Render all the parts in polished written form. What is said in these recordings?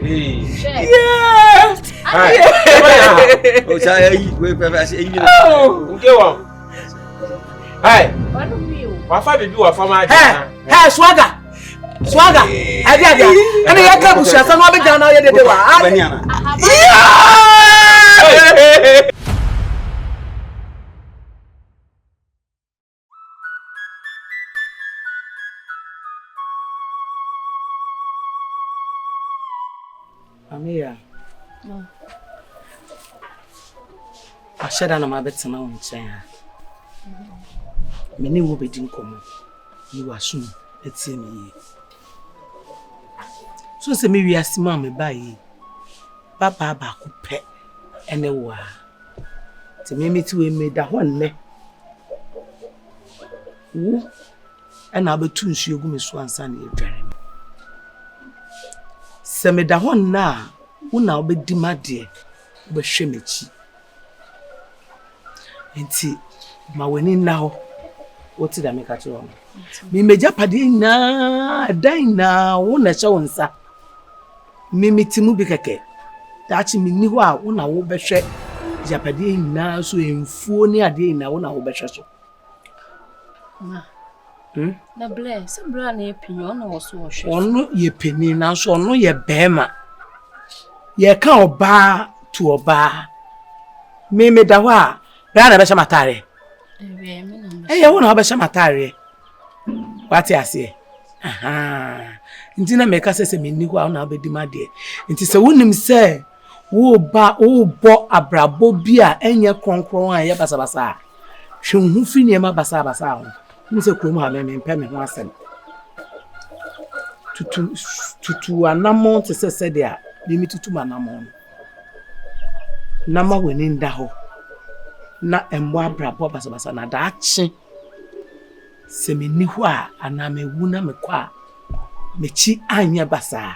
Yeah. Oh, say we prefer say you. Okay, well. Hey. What do you? What for be wa for my? Hey, swagger. Adia. Ana ya ka busu asa no be dan na ye dede wa. Amia. Ashada na mabetsana wo nchen ha. Meni wo bedin komo. Yi wasum etie me. So se me wiase ma me bayi. Papa ba ko pe ene wa. Te me meti we me da ho nne. Wo ena abetu nsu egu me so ansa na edware me. Se me da ho na wo na obedi made be hwe mechi. Enti ma weni na ho woti da me ka che wo. Mi meja pade na dan na wo na che wonsa. Mi mitimu bi keke. Dachi mi ni ho a wo na wo be hwe japade na so emfuo ni ade na wo na wo be hwe so. Ma. Na bless bra na epinyo na wo so wo hwe. Ono ye peni na so ono ye bema. Ye ka oba to oba. Me da ho a bra na be hwe matare. Eh wo na be hwe matare. What you say? Aha. Nti na meka se me ni ho a na obedi made. Nti se wonim se wo ba wo bo abrabo bi a enye kronkron a ye basabasa. Hwe hu fi ne ma basabasa ho. Ni se krom ha me mpe me ho asem. Tutu anamon te se de a me tutu manamon. Na ma weni nda ho. Na embo abrabo basabasa na da achi. Se me ni ho a ana me wu na me kwa me chi anya basa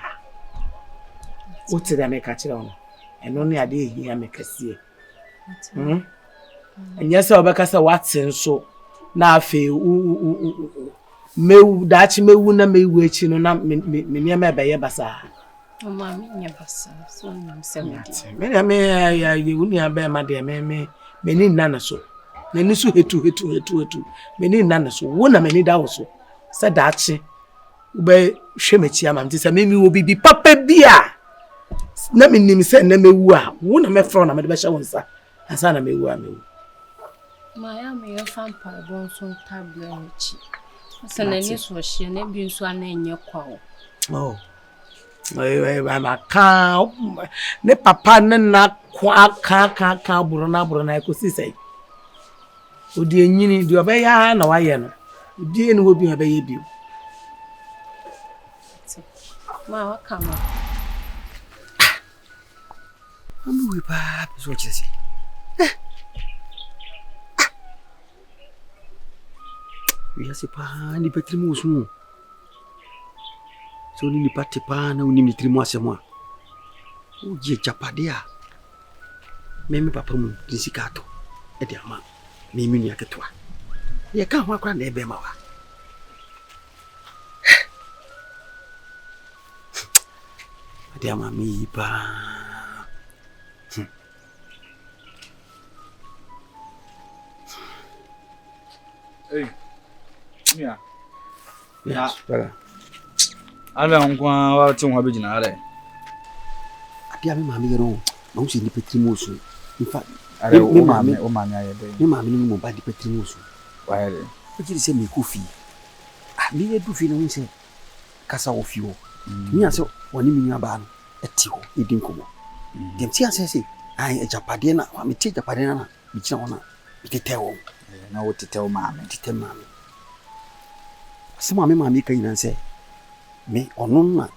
o te da me ka kire ono eno ne ade ehia me kase anya se obeka se wate nso na afi mewu da chi mewu na mewu echi no na me ne me be ye basa o ma me nya basa so nyam se me me ya ye wu ni abe ma de me ni nana so na ni so hetu me ni nana so wo na me ni da wo so se da chi ube hwemechi ama mti se me wo bibi papa bia na me nim se na mewu a wo na me fro na me de be hye wonsa ansa na mewu a mewu ma ya me yo fan pa bon so table nchi se na ni so hye na bi nso ana enye kwa wo oh ma ka ne papa ne na kwa ka buru na ekosi sei odi enyini di obeya na waye no odi eni wo bi obeya bi ma wakama amu we pa so chese ya se pa ni petrimu usu so ni pate pa na uni ni trimu asemo o je chapade a meme papa mu disikato e de ama mimi ni aketwa ye ka ho akra na ebe ma wa ade ama mi pa Hey Mia yes para ala nkwa wa ti won abegina are ade ama mi yero na usi ni petrimu usu in fact are o ma aye de mi ma mi ni mo ba di petrimu usu wa here o ji se mi ko fi mi e du fi na unse kasa wo fi wo mi aso woni mi aba no eti ho edin komo dem ti anse se ai e japade na wa mi ti japade na mi kira wona mi tetewo na wo tetewo ma me tete ma me asema me ma mi kan yin anse me ono na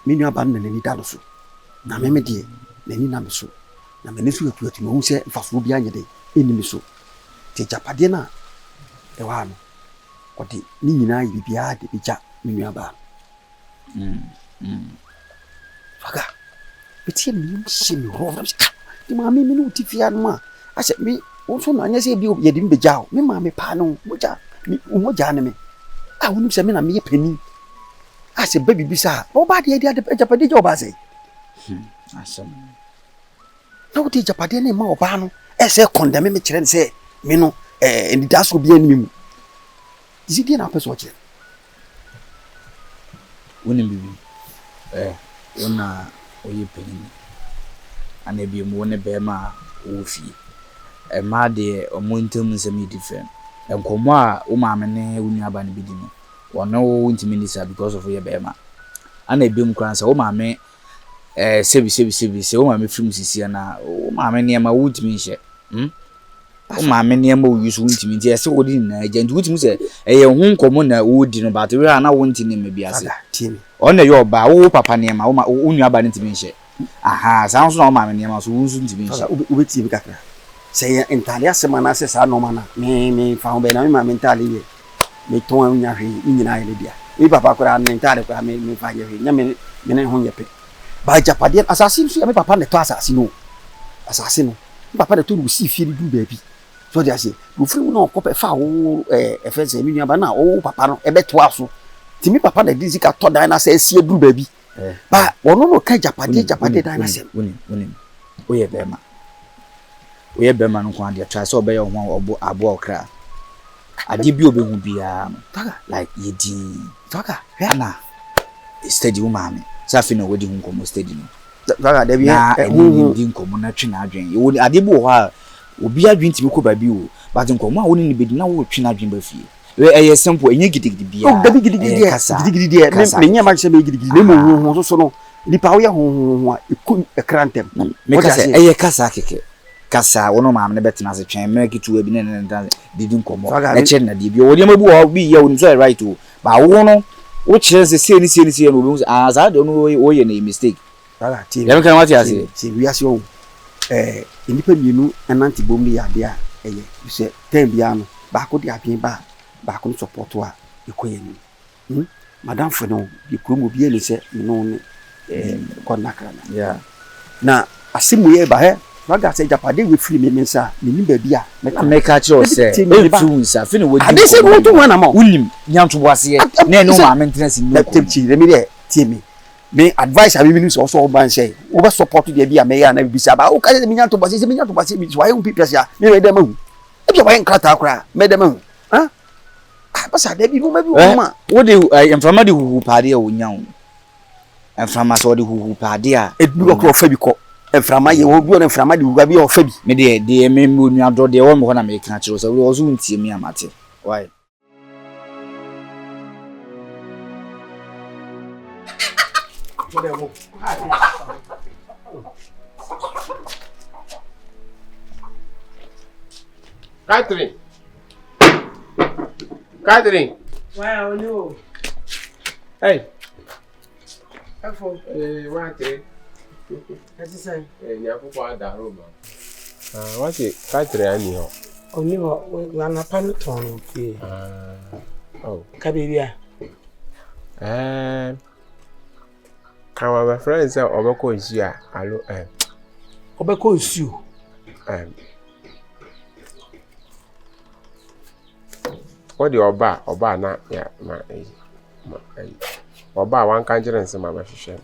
mi nu aba na ni da so na me de na ni na me so na me ne so atu me hu se mfafo bi anye de eni mi so ti japade na e wa no kodi ni nyina yi bibia de bi ja mi nu aba faga beti mi shimi ro di ma mi no ti fia no a ase mi o so na anya se bi ye di mi bejao mi ma mi pa no mo ja ne me a woni se me na me ye pani ase baby bi sa o ba de japade jo ba se Asem. Na wo di japade na ma oba no e se condemn me kire se me no ndi da so bia ni mu. Isi di na person kire. Woni bibi. Wona oye penin. Ana bi mu woni be ma wo fie. Ma de omontam nsem different. Enkomo a wo ma me ne wo nuaba ne bidi no. Wono wo ntimi ni sa because of ye be ma. Ana bi mu kran sa wo ma me sebi wo ma me film sisi na wo ma me ne ma wo ntimi nhye. O ma me ne ma wo yusu ntimi nti ese wo di na agent wo ntimi se eye hu nkomo na wo di no but we na wo ntimi me biase. Ona yo ba wo papa ne ma wo nuaba ne ntimi nhye. Aha sa nso na wo ma me ne ma so wo nsu ntimi nhye. Wo beti bi kakra. Se entalia semana se sa no mana me fa ho be na me ma mentali ye. Me ton anya hwe nyina ile dia. Mi papa kora mentali kora me fa ye hwe nya me ne ho ye pe. Ba japade assassin so ya me papa ne to assassin no. Assassin no. Papa de to lu si fie du baabi. So dia se, wo firi wo na ko pe fa wo efense mi nuaba na wo papa no e be to aso. Ti mi papa de dizika to dan na se asie du baabi. Ba wono no ka japade dan na se. Woni. O ye be ma. O ye be ma no kwa dia try so be ye ho obo abo okra. Ade bi obehu bia like yedi. Taka. Ana steady wo ma me. Safi no wodi hu nkomo steady no. Taka de bia di nkomo na twi na adwen. Wo ade bi wo ha obi adwen ti ko ba bi o. But nkomo a woni ni bedi na wo twi na adwen ba fie. We eye simple enye gidigidi bia. O dabi gidigidi me nya ma se me gidigidi me mo so no nipa wo ya ho a ekrantem. Me ka se eye kasa keke. Kasa wono ma me betena se twen me kitu abi ne didi nkomo. E che na di bi wo de ma bi wo bi ya woni so right o. Ba wo no wo kire se se ni no obi za de no wo ye na mistake. Ala ti. Ya me kan what you say. Ti wi ase o. Nipa mienu enanti bom ni ade a eye. Se tem bia no ba ko di apin ba ko support a ekoye ni. Madam fo no di kromo bi ele se no ne ko nakra na. Yeah. Na asimu ye ba he waga se japade we free me mensa me ni ba bia me ka che o se e tu nsa fi no wodi. Ade se wo to wana ma. Unim nyanto boase na no ma maintenance ni ko. Temchi le me de tie me advice abi mi so so ban say wo ba support de bia me ya na bibisa ba o ka se me nyanto boase mi so ayi un pipia sia me de ma hu. E bia wa nkrata akra me de ma hu. Ha? Ba sa de bi mo ma bi wo ma. Wo de enframa de huhu pade a wonyan. Enframa so de huhu pade a eduru ko fa bi ko. Enframa ye wo bi on enframa de huga bi o fa bi. Me de me nu ado de wo me ho na me kan kire so wo so ntie me amate. Why? Catherine. Wow, no. Hey. Afo. What is? Ati say. Ya pupọ adaro ma. What is Catherine ani ho? Oni wa na pa no ton fie. Oh. Ka bibia. Kan my friend say obeko nsu a alo Obeko nsu. What the oba na ya ma oba wan kan jere nse ma hwehwe.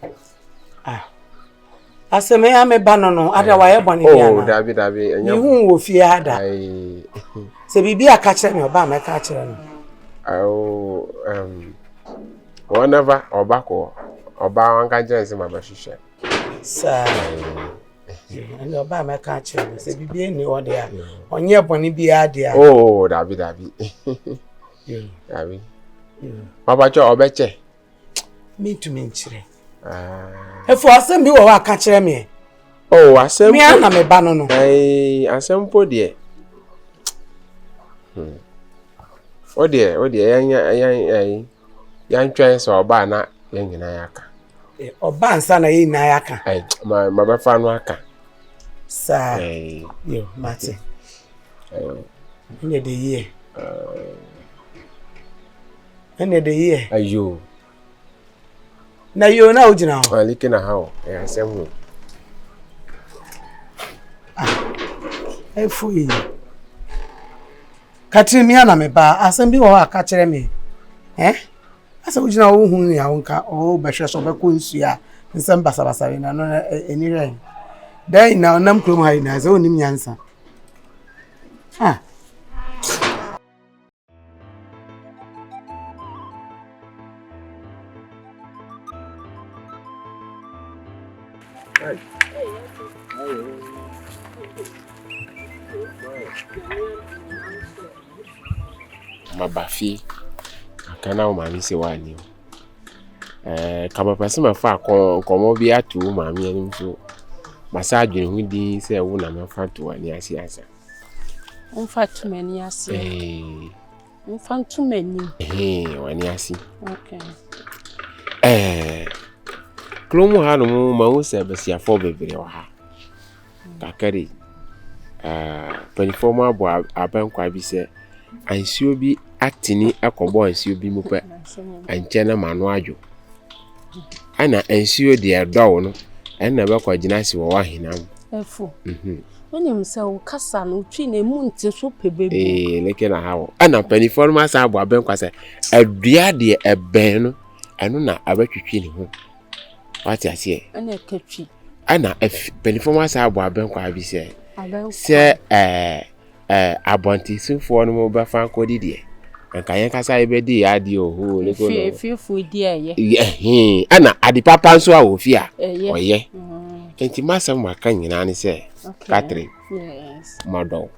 Aseme ya me ba no ada wa ye boni bia na. Oh, dabi enya. Ihu wo fie ada. Se bibia ka kire me oba me ka kire no. Oh, whenever oba wan kan jere nse ma hwehwe. Sa. And oba me ka kire no. Se bibia ni o de a. Onye boni bia de a. Oh, dabi. Dabi. Baba cho obeche. Me to me kire. Efo asem bi wo aka kire me. Oh, asem. Me na me ba no no. Asem po de. O de yan twen so oba na yan nyina yaka. Oba nsa na yin na yaka. Ma ba fa no aka. Sa. Yo, mate. Ene de ye. Ene de ye. Ayo. Na yo na ojina ho. Alike na ha o. Asem ho. Efo yi. Katri mi ana me ba asem bi wo aka kire me. asa ujina wo hu ya wonka o be hwe so be ko nsu ya nsem basabasa we na no eni re dai na nam krom ha na za onim nyansa ah mabafi akana o mami se wani kaba pese ma fa komo bi atu mami ani so massage hu di se wo na ma fa to wani ase asa Mfa tu mani ase. Mfa tu mani. Wani ase. Okay. Klomo ha no mu ma wo se besia fo bebere wa ha. Kakari. Performer abo abankwa bi se ansuo bi atini akobo ansuo bi mu pe. Anche na manu adwo. Ana ansuo de edowo no. Enna be kwa gina si wo wa hinam. Efu. Onim se wo kasa no twi na mu nti so pebebe. Leke na hawo. Ana performer sa abo abankwa se adua de eben no. Eno na abatwitwi ne ho. Wati ase. Ana katwi. Ana performer sa abo abankwa bi se. Se abonti sufo no mo ba fan ko didie. Anka yen kasa ebedi ya di oho leko no. Fifu di eye. Ana adi papa nso a ofia. Oye. Enti masam maka nyina ne se. Catherine. Yes. Madon.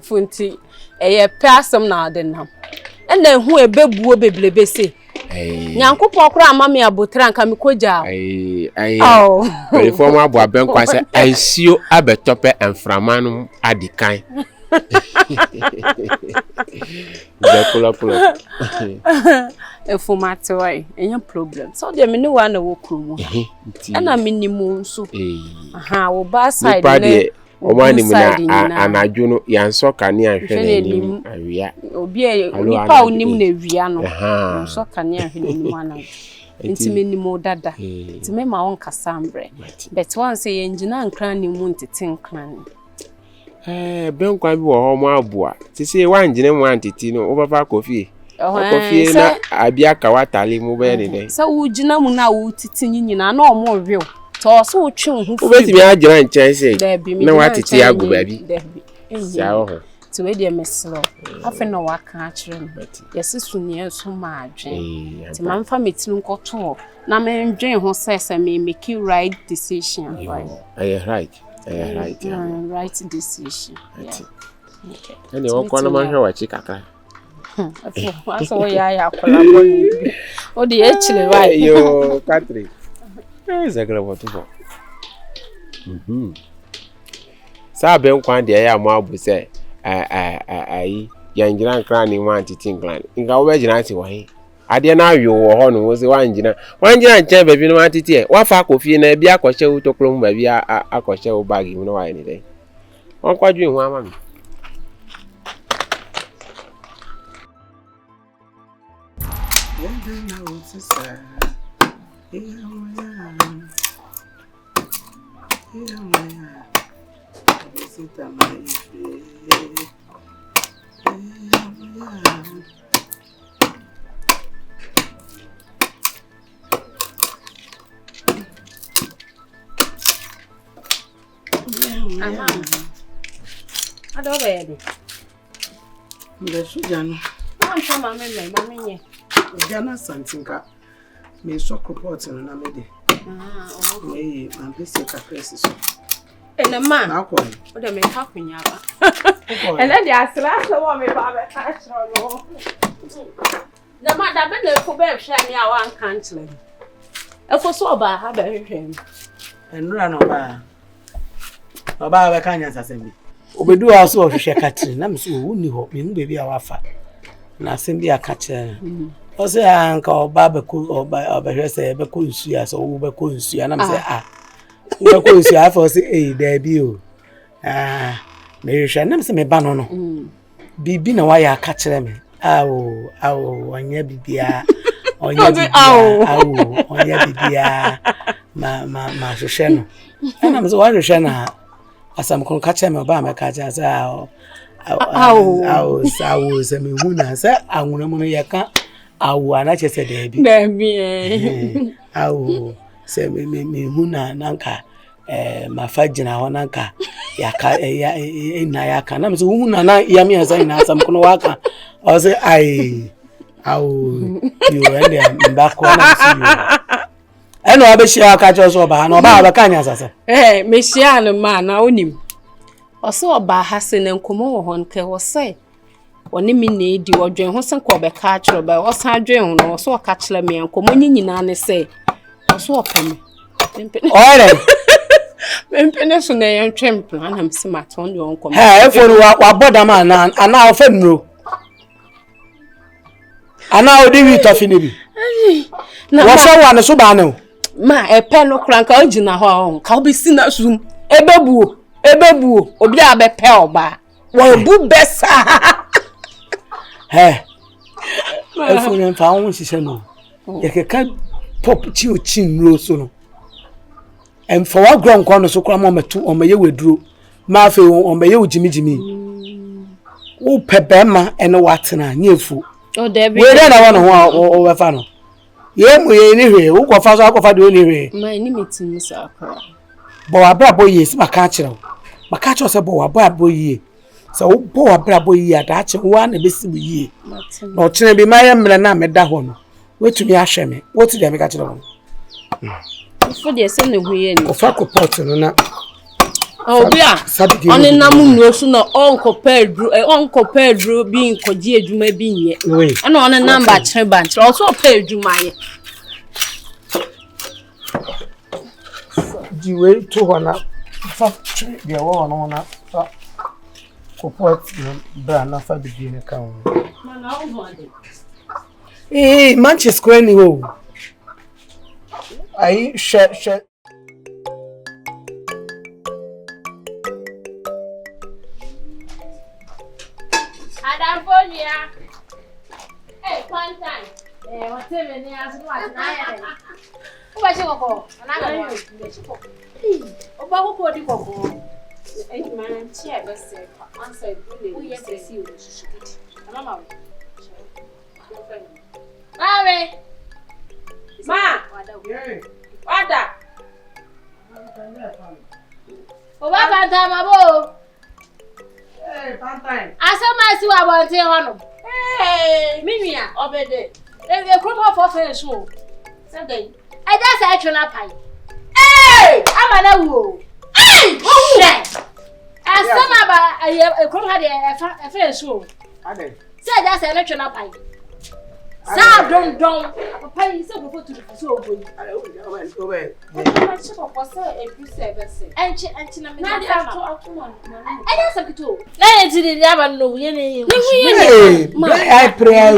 Funti eye pasam na adenam. Ena hu ebebuo beblebe se. Nyankopɔ kora amame abotra nka mekoja. Performer abo abankwa se ansio abetope enframanu adikan. Pulo. Efumate wai, enya problem. So de Menua na wo krumu. Ana minimu nso. Wo ba side ne. Omani muna anadwo no yanso kane ahwe n'anim awia. Obi nipa onim na awia no. Yanso kane ahwe n'anim anadwo. Nti menimu dada. Nti me ma won kasambre. But one say engina nkran ni mu ntete nkran. Benkwa bi wo ho mo aboa. Ti se wangine mu antiti no, wo papa kofi. Kofi na abia ka watale mu be ne den. Sa wo gina mu na wo titi nyina na omo hwew. So so twi hu. Obeti mi agira nchen se. Na watiti agu babi. Sia ho. To we dey meslo. Afa na waka a kire no. Yesesu ne so ma adwe. Ti manfa metinu nkoto. Na me ndwen ho se me make right decision. Right. Right decision. Okay. Ani won kwa na manhwe wachi kakra. Aso wo ya kola boni. O de echile right. Yo, Catherine. Zagara watu bo. Sa be nkwan de ya mo abu se ayi yangira nkran ni wan titi nkran. Nga wo be gina ti wan. Ade na ayo wo ho no wo se wangina nche baby no atiti e wa fa kofi na bia akọhye wo tokro mu baby akọhye wo bag mu no wa ni dey won kwadwe hu ama mi Ado baby. Ndesu jano. Ancha mama nye. Jana santinka. Me soko pot na mede. Okay. Ampese ka press so. Ena ma. Na kwa. O de me ka kunya ba. Ena de asra so wo me ba be ka chro no. Na ma da be na fo be hwe me a wan kan chile. Efo so oba ha be hwe. Enura no ba. Baba be kan yansa sembi. Obedu aso hwehwe Catherine na me so woni ho me hu bebi a wafa. Na sembi akache. O se anka oba be ko oba hwe se be ko nsu ya so wo be ko nsu ya na me se wo be ko nsu ya for se da bi o. Me hwe na me se me ba no no. Bibi na wa ya akache me. Awo anya bibia. Onya bibia ma hwehwe no. Na me so wa hwehwe na asam kon ka che me ba me ka che say awo say me hu na say anwuna mu no ye ka awo ana che say da bi awo say me hu na nanka mafajina ho nanka yaka na yaka na me so hu na ya me say na asam kon waka o say ai awo yo ende mbako na si yo eno abeshia aka che so ba na oba ba kan asasa me shia no ma na onim oso oba ha se na nkomo wo hon ke wo se oni mi na edi odwen ho se ko be ka achro ba o san adwen ho no so ka kire me nkomo nyina ne se oso opem ore mempene so na yen twempla na mse maton de nkomo efo no wa boda ma na ana ofa nuro ana odi wi tofi ne bi wo so wa ne so ba ne ma epe no kranka ogina ho ka obi si na sum ebebuo obi a be pe oba wo bu besa efo ne fa won sise no ye keka pop chi o chi nro so no em fa wa gron kwa no so kra mo metu o meye weduro ma fe o meye ojimijimi wo pebe ma eno watena nyefu o debi we na won ho o we fa no ye mu ye ni hwe wo ko fa so akofa de o ni hwe ma ni metin so akra bo wa bra bo ye si maka kire se bo wa bo ye so wo bo wa bra bo ye ada che wo na be si bo ye no kire bi ma ye mre na me da ho no wetumi ahwe me wo ti de me ka kire wo for the same no ye ni o fa ko pot no na obi a oni na mu no so na onko pedro bi nkoji adwuma bi nye ana ona number kire ban kire o so pa adwuma ye jiwe to hona fa de wo no na fa ko pot no bra na fa bi ne ka wo mana o mo Manchester Square ni wo ai she Adamfonia Pantang what me ni asu what na ya o ba se koko na ga mo o ba ko di koko man chair be se answer do le se si o susu kiti mama Mami Ma Wada O ba Pantang mabo Pantang asema si wa bonte hono Menua obede e kropo for finish o Sunday I just say tuna pai ama na wo asema ba e kropo ha de finish o ade say just say tuna pai sa don papa yi se go to the so go yi ma chi ko se e bi se be se enchi na me na to mon e ya se kito na ye ti di aba no ye ne I pray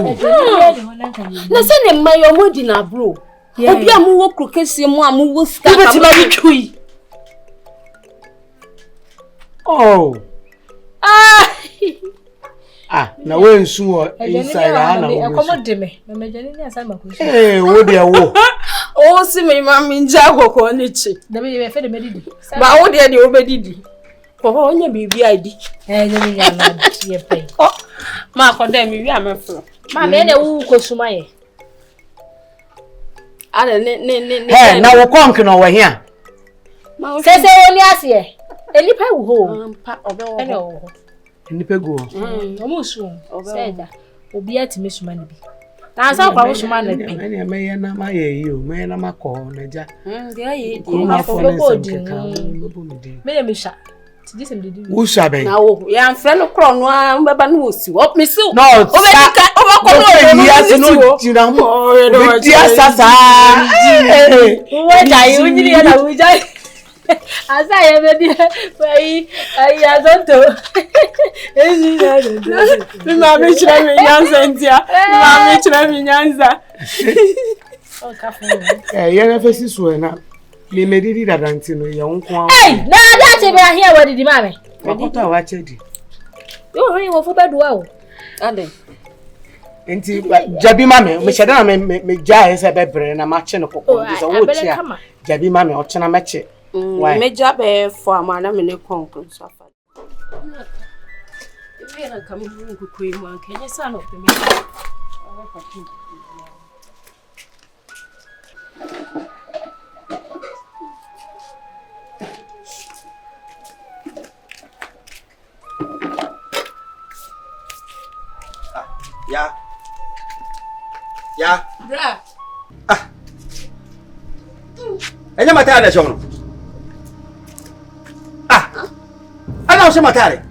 na se ne mayo modi na bro obi amu wo krokese mu amu wo ska ka ba yi tui na we nsu wo inside na wo accommodate me mejani ni asa makoshi wo de wo o si me mami nja akoko ni chi da be fe de medidi ba wo de o bedidi ko onye bibi id nyemi ya na ye pe ma ko de mi wi amefro ma me de wu ko suma ye ale ne na wo Konk no wo hia sese woni ase elipa wu ho pa obe wo ene wo nipa go omusu seda obi atime suma ne bi na sa kwa wo suma ne pe ene me ye na ma ye yi o me na makọ na ja de aye di ma fo le go sam di ke ka wo me di me me sha ti di sem di di wo sha be na wo ya mfre no kro no a mbeba no osi o me si o no o be dika o ba ko no ya se no jira mo be di asasa wo dai wo nyiri ya na wo jai asa ye be di pai ya zonto ezi na mi ma me chira me nyanza ntia mi ma me chira me nyanza o ka fu ye na fesi so na me medidi dadanti no ye nko na da che be ahia wa didi ma me akota wa chedi yo ri wo fu bedu wa o ade enti jabi mame me sheda na me ja ese bebre na ma che no kokko so wo tia jabi mame o chena meche Major bear for a man, I'm in a Konk and suffer. If you are coming to Queen, one can you son of the Yeah. Bra. Enya matare na shono. Ana o se matare.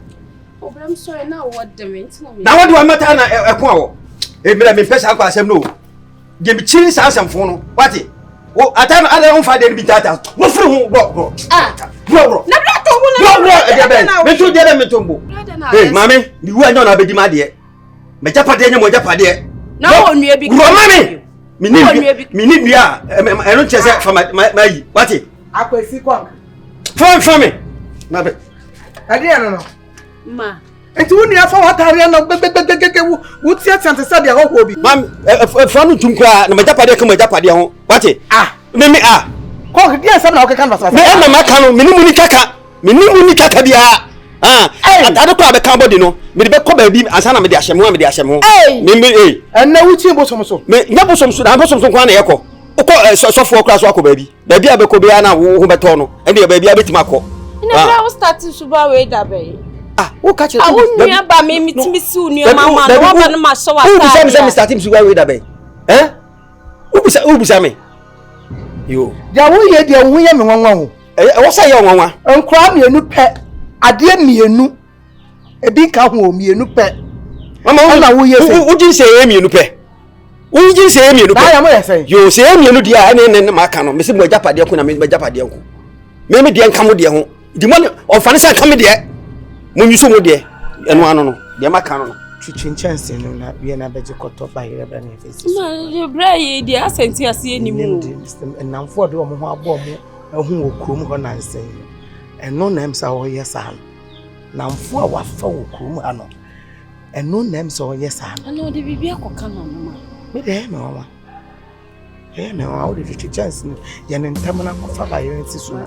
I'm sorry now what the maintenance. Na what do I matare na ekon awo. E mi me pesa akwa asem no. Je mi chiri sa asemfo no. Wati. Wo atano ala on fa de bi tata. Wo furu hu bro. Bro. Na bra to hu na. Bro, e be. Me to de me tombo. Mami, mi wu anyo na be di ma de. Me japade nya mo japade. Na wo nue bi. Bro mami. Mini bia I don't chese for my yi. Wati. Akwesi Konk. For me. Na be. Ade no. Ma. Enti woni afa watare na gbegegegege wo tia tante sa dia ho bi. Mam for no tum kwa na majapade ka majapade ho. Wati. Me Konk dia sam na o keka na. Me na maka no minimu ni kaka bia. Atade kwa be kan body no. Me be ko ba bi ansa na me de ahyemo me Enna wuti bosom so. Me nya bosom so na bosom so kwa na yeko. Uko sofo kra so akọ ba bi. Ba bi abeko bia na wo beto no. Ende ba bi abetima akọ. Ina bra wo start suba we da be. Wo ka chere. Awunu ba me mitimi si unu mama no wo ba no ma so wa. Who be say start him suba we da be? Who be say me? Yo. Ja wo ye de wo ye me nwanwa ho. Wo say ye nwanwa. Nkra mienu pe. Ade mienu. Ebi ka ho mienu pe. Mama na wo ye say. Wo jin say ye mienu pe. Wo jin say ye mienu pe. Da ya mo ye say. Yo say ye mienu dia ne ma ka no. Me se mo japade ko na me japade ko. Me de nka mo de ho. Di mo o fa ne say ka me de. Mo nyuso mo de. Eno ano no. De ma ka no. Twitwinchanse no na we na beje koto ba yere ba na efesi. Ma ye bra ye di asenti ase enimu. Enamfo de omo ho abo mo ehu okrom ho nansen. Eno na em sa ho ye sa. Namfo a wafa okrom ano. Eno na em sa ho ye sa. Ana de bibia koka no ma. Me de me wa. Me wa o de twitwinchanse no ye ne ntamana kofa ba yere nsi so.